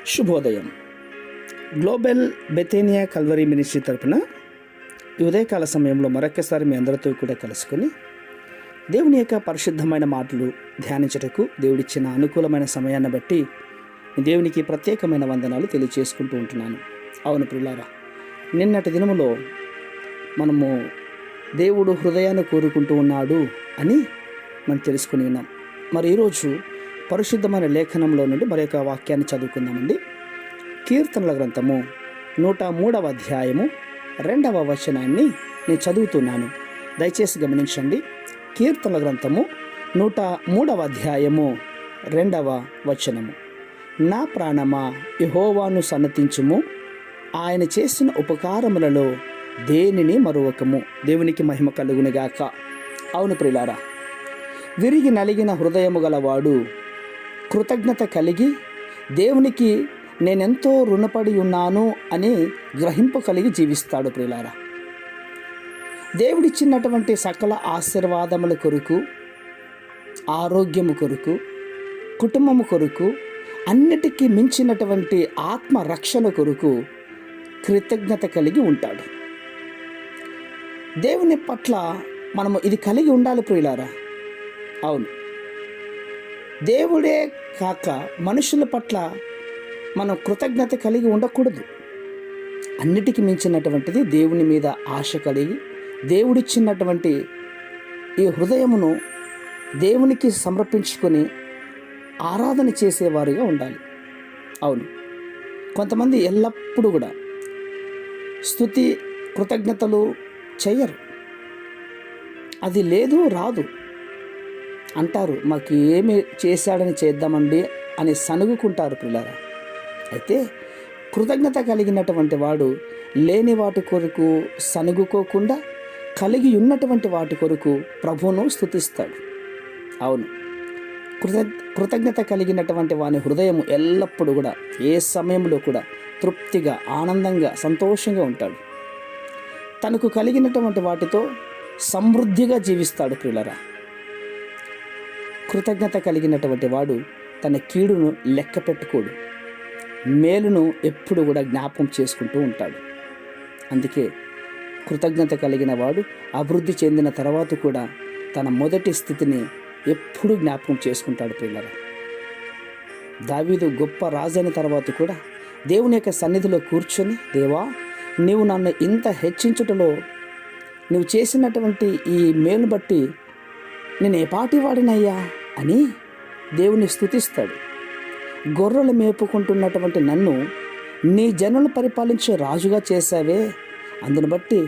శుభోదయం. Global బెతేనియా Calvary ministry తరపున ఈ ఉదయకాల సమయంలో మరొకసారి మీ అందరితో కూడా కలుసుకొని దేవుని యొక్క పరిశుద్ధమైన మాటలు ధ్యానించటకు దేవుడిచ్చిన అనుకూలమైన సమయాన్ని బట్టి దేవునికి ప్రత్యేకమైన వందనాలు తెలియజేసుకుంటూ ఉంటున్నాను. అవును ప్రియులారా, నిన్నటి దినములో మనము దేవుడు హృదయాన్ని కోరుకుంటూ ఉన్నాడు అని మనం తెలుసుకుని ఉన్నాం. మరి ఈరోజు పరిశుద్ధమైన లేఖనంలో నుండి మరొక వాక్యాన్ని చదువుకుందామండి. కీర్తనల గ్రంథము 103వ అధ్యాయము 2వ వచనాన్ని నేను చదువుతున్నాను. దయచేసి గమనించండి. కీర్తనల గ్రంథము 103వ అధ్యాయము 2వ వచనము. నా ప్రాణమా యెహోవాను సన్నతించుము, ఆయన చేసిన ఉపకారములలో దేనిని మరువకము. దేవునికి మహిమ కలుగునుగాక. అవును ప్రియులారా, విరిగి నలిగిన హృదయము గలవాడు కృతజ్ఞత కలిగి దేవునికి నేనెంతో రుణపడి ఉన్నాను అని గ్రహింపు కలిగి జీవిస్తాడు. ప్రియులారా, దేవుడిచ్చినటువంటి సకల ఆశీర్వాదముల కొరకు, ఆరోగ్యము కొరకు, కుటుంబము కొరకు, అన్నిటికీ మించినటువంటి ఆత్మ రక్షణ కొరకు కృతజ్ఞత కలిగి ఉంటాడు. దేవుని పట్ల మనము ఇది కలిగి ఉండాలి ప్రియులారా. అవును, దేవుడే కాక మనుషుల పట్ల మనం కృతజ్ఞత కలిగి ఉండకూడదు. అన్నిటికీ మించినటువంటిది దేవుని మీద ఆశ కలిగి దేవుడిచ్చినటువంటి ఈ హృదయమును దేవునికి సమర్పించుకొని ఆరాధన చేసేవారుగా ఉండాలి. అవును, కొంతమంది ఎల్లప్పుడూ కూడా స్తుతి కృతజ్ఞతలు చెయ్యరు. అది లేదు, రాదు అంటారు. మాకు ఏమి చేశాడని చేద్దామండి అని సనుగుకుంటారు పిల్లరా. అయితే కృతజ్ఞత కలిగినటువంటి వాడు లేని వాటి కొరకు సనుగుకోకుండా కలిగి ఉన్నటువంటి వాటి కొరకు ప్రభువును స్తుతిస్తాడు. అవును, కృతజ్ఞత కలిగినటువంటి వాని హృదయం ఎల్లప్పుడూ కూడా ఏ సమయంలో కూడా తృప్తిగా, ఆనందంగా, సంతోషంగా ఉంటాడు. తనకు కలిగినటువంటి వాటితో సమృద్ధిగా జీవిస్తాడు ప్రియులరా. కృతజ్ఞత కలిగినటువంటి వాడు తన కీడును లెక్క పెట్టుకోడు, మేలును ఎప్పుడు కూడా జ్ఞాపకం చేసుకుంటూ ఉంటాడు. అందుకే కృతజ్ఞత కలిగిన వాడు అభివృద్ధి చెందిన తర్వాత కూడా తన మొదటి స్థితిని ఎప్పుడు జ్ఞాపకం చేసుకుంటాడు ప్రియులరా. దావీదు గొప్ప రాజైన తర్వాత కూడా దేవుని యొక్క సన్నిధిలో కూర్చొని, దేవా నీవు నన్ను ఇంత హెచ్చించుటలో నువ్వు చేసినటువంటి ఈ మేలు బట్టి నేను ఏ పాటి వాడినయ్యా అని దేవుని స్తుతిస్తాడు. గొర్రెలు మేపుకుంటున్నటువంటి నన్ను నీ జనులు పరిపాలించే రాజుగా చేశావే, అందును బట్టి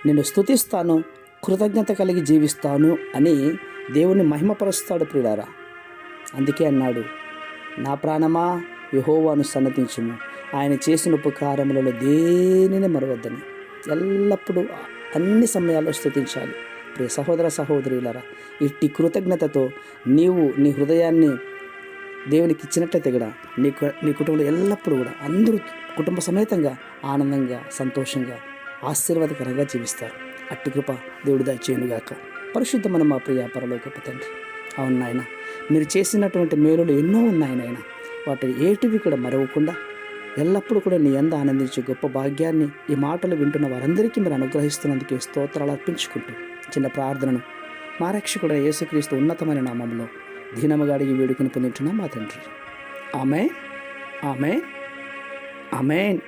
నేను స్తుతిస్తాను, కృతజ్ఞత కలిగి జీవిస్తాను అని దేవుని మహిమపరుస్తాడు ప్రియులారా. అందుకే అన్నాడు, నా ప్రాణమా యెహోవాను సన్నతించుము, ఆయన చేసిన ఉపకారములలో దేనిని మరవద్దని. ఎల్లప్పుడూ అన్ని సమయాల్లో స్తుతించాలి. ప్రియ సహోదర సహోదరులారా, ఇట్టి కృతజ్ఞతతో నీవు నీ హృదయాన్ని దేవునికి ఇచ్చినట్లయితే కూడా నీ కుటుంబంలో ఎల్లప్పుడూ కూడా అందరూ కుటుంబ సమేతంగా ఆనందంగా, సంతోషంగా, ఆశీర్వాదకరంగా జీవిస్తారు. అట్టి కృప దేవుడు దయచేయునుగాక. పరిశుద్ధమైన మా ప్రియ పరలోకపు తండ్రి, అవును నాయన, మీరు చేసినటువంటి మేలులు ఎన్నో ఉన్నాయి నాయన. వాటి ఏటివి కూడా మరవకుండా ఎల్లప్పుడూ కూడా నీ యందు ఆనందించే గొప్ప భాగ్యాన్ని ఈ మాటలు వింటున్న వారందరికీ మీరు అనుగ్రహిస్తున్నందుకే స్తోత్రాలు అర్పించుకుంటూ చిన్న ప్రార్థనను మా రక్షకుడైన యేసుక్రీస్తు ఉన్నతమైన నామములో దీనముగా అడిగి వేడుకను పొందుతున్నాం మా తండ్రి. ఆమేన్, ఆమేన్, ఆమేన్.